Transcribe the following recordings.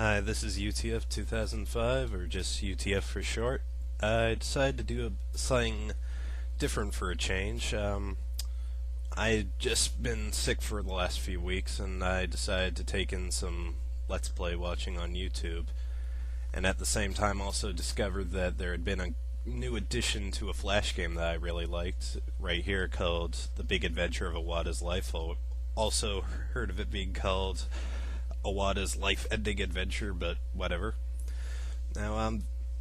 Hi, this is UTF 2005, or just UTF for short. I decided to do something different for a change. I just been sick for the last few weeks, and I decided to take in some Let's Play watching on YouTube. And at the same time also discovered that there had been a new addition to a Flash game that I really liked, right here, called The Big Adventure of Owata's Life. Also heard of it being called Owata's life-ending adventure, but whatever. Now,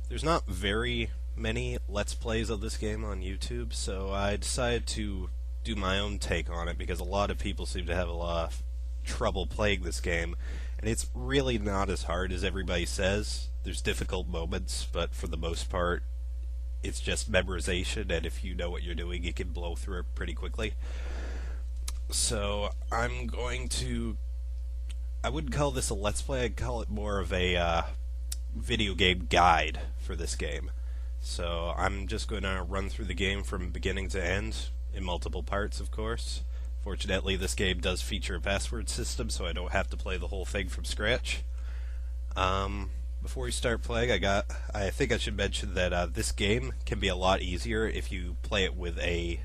there's not very many Let's Plays of this game on YouTube, so I decided to do my own take on it, because a lot of people seem to have a lot of trouble playing this game, and it's really not as hard as everybody says. There's difficult moments, but for the most part, it's just memorization, and if you know what you're doing, you can blow through it pretty quickly. So, I wouldn't call this a Let's Play, I'd call it more of a video game guide for this game. So I'm just going to run through the game from beginning to end, in multiple parts of course. Fortunately this game does feature a password system, so I don't have to play the whole thing from scratch. Before we start playing, I think I should mention that this game can be a lot easier if you play it with a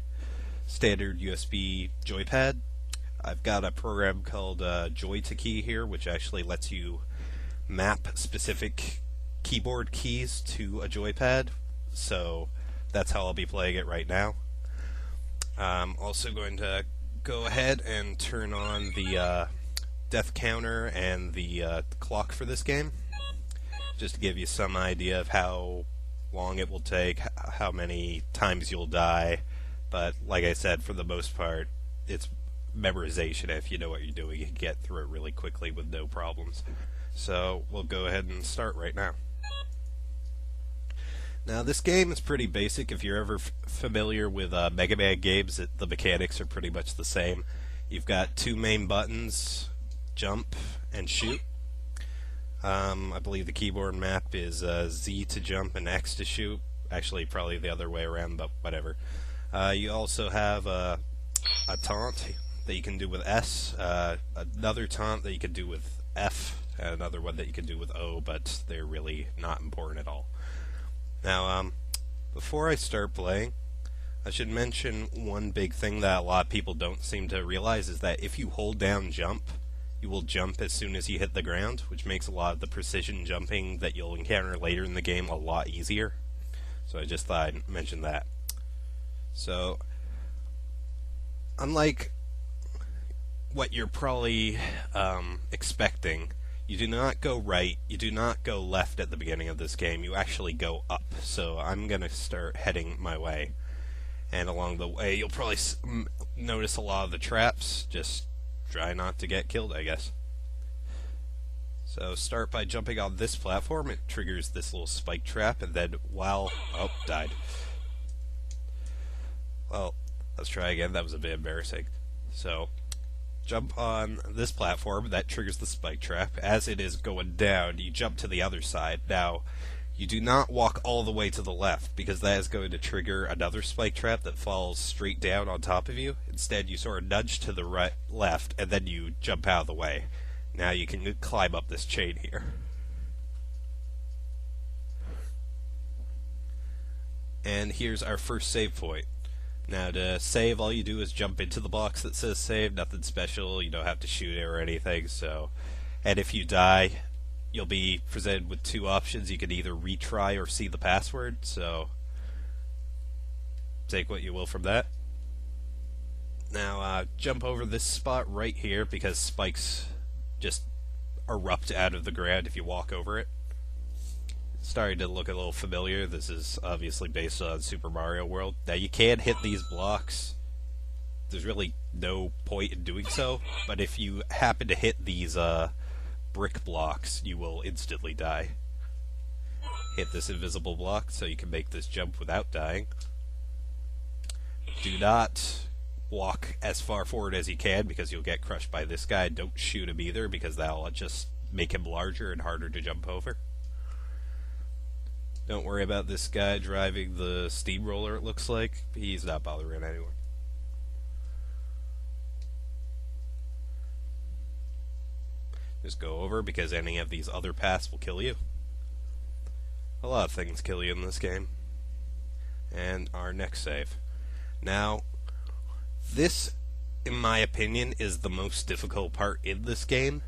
standard USB joypad. I've got a program called JoyToKey here, which actually lets you map specific keyboard keys to a joypad, so that's how I'll be playing it right now. I'm also going to go ahead and turn on the death counter and the clock for this game, just to give you some idea of how long it will take, how many times you'll die, but like I said, for the most part, it's memorization. If you know what you're doing, you can get through it really quickly with no problems. So we'll go ahead and start right now. Now this game is pretty basic. If you're ever familiar with Mega Man games, the mechanics are pretty much the same. You've got two main buttons, jump and shoot. I believe the keyboard map is Z to jump and X to shoot. Actually, probably the other way around, but whatever. You also have a taunt that you can do with S, another taunt that you can do with F, and another one that you can do with O, but they're really not important at all. Now, before I start playing, I should mention one big thing that a lot of people don't seem to realize, is that if you hold down jump, you will jump as soon as you hit the ground, which makes a lot of the precision jumping that you'll encounter later in the game a lot easier. So I just thought I'd mention that. So, unlike what you're probably expecting, you do not go right, you do not go left at the beginning of this game, you actually go up. So I'm going to start heading my way, and along the way you'll probably notice a lot of the traps. Just try not to get killed, I guess. So start by jumping on this platform. It triggers this little spike trap, and then died. Well, let's try again. That was a bit embarrassing. So jump on this platform, that triggers the spike trap. As it is going down, you jump to the other side. Now, you do not walk all the way to the left, because that is going to trigger another spike trap that falls straight down on top of you. Instead, you sort of nudge to the left, and then you jump out of the way. Now you can climb up this chain here. And here's our first save point. Now to save, all you do is jump into the box that says save. Nothing special, you don't have to shoot it or anything. And if you die, you'll be presented with two options. You can either retry or see the password, so take what you will from that. Now jump over this spot right here, because spikes just erupt out of the ground if you walk over it. Starting to look a little familiar. This is obviously based on Super Mario World. Now you can hit these blocks. There's really no point in doing so, but if you happen to hit these brick blocks, you will instantly die. Hit this invisible block so you can make this jump without dying. Do not walk as far forward as you can, because you'll get crushed by this guy. Don't shoot him either, because that'll just make him larger and harder to jump over. Don't worry about this guy driving the steamroller, it looks like. He's not bothering anyone. Just go over, because any of these other paths will kill you. A lot of things kill you in this game. And our next save. Now, this, in my opinion, is the most difficult part in this game.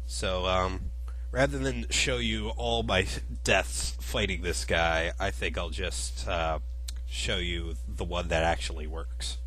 So, rather than show you all my deaths fighting this guy, I think I'll just show you the one that actually works.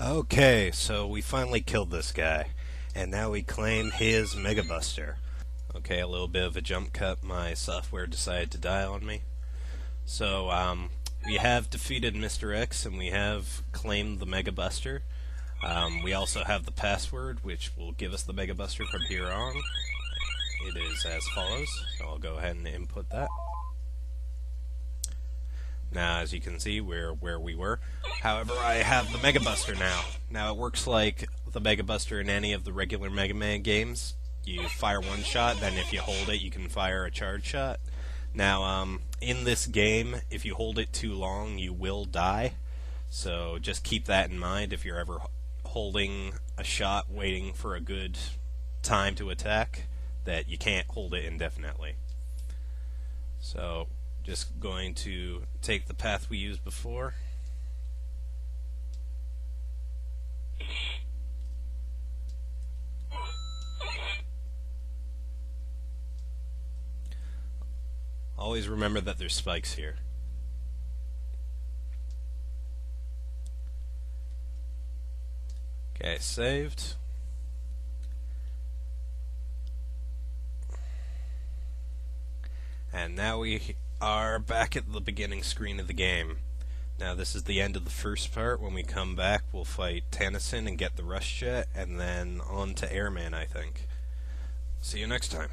Okay, so we finally killed this guy, and now we claim his Mega Buster. Okay, a little bit of a jump cut. My software decided to die on me. So, we have defeated Mr. X, and we have claimed the Mega Buster. We also have the password, which will give us the Mega Buster from here on. It is as follows, so I'll go ahead and input that. Now, as you can see, we're where we were. However, I have the Mega Buster now. Now, it works like the Mega Buster in any of the regular Mega Man games. You fire one shot, then if you hold it, you can fire a charge shot. Now, in this game, if you hold it too long, you will die. So just keep that in mind if you're ever holding a shot waiting for a good time to attack, that you can't hold it indefinitely. So, just going to take the path we used before. Always remember that there's spikes here. Okay, saved. And now we are back at the beginning screen of the game. Now this is the end of the first part. When we come back, we'll fight Tennyson and get the rush jet, and then on to Airman, I think. See you next time.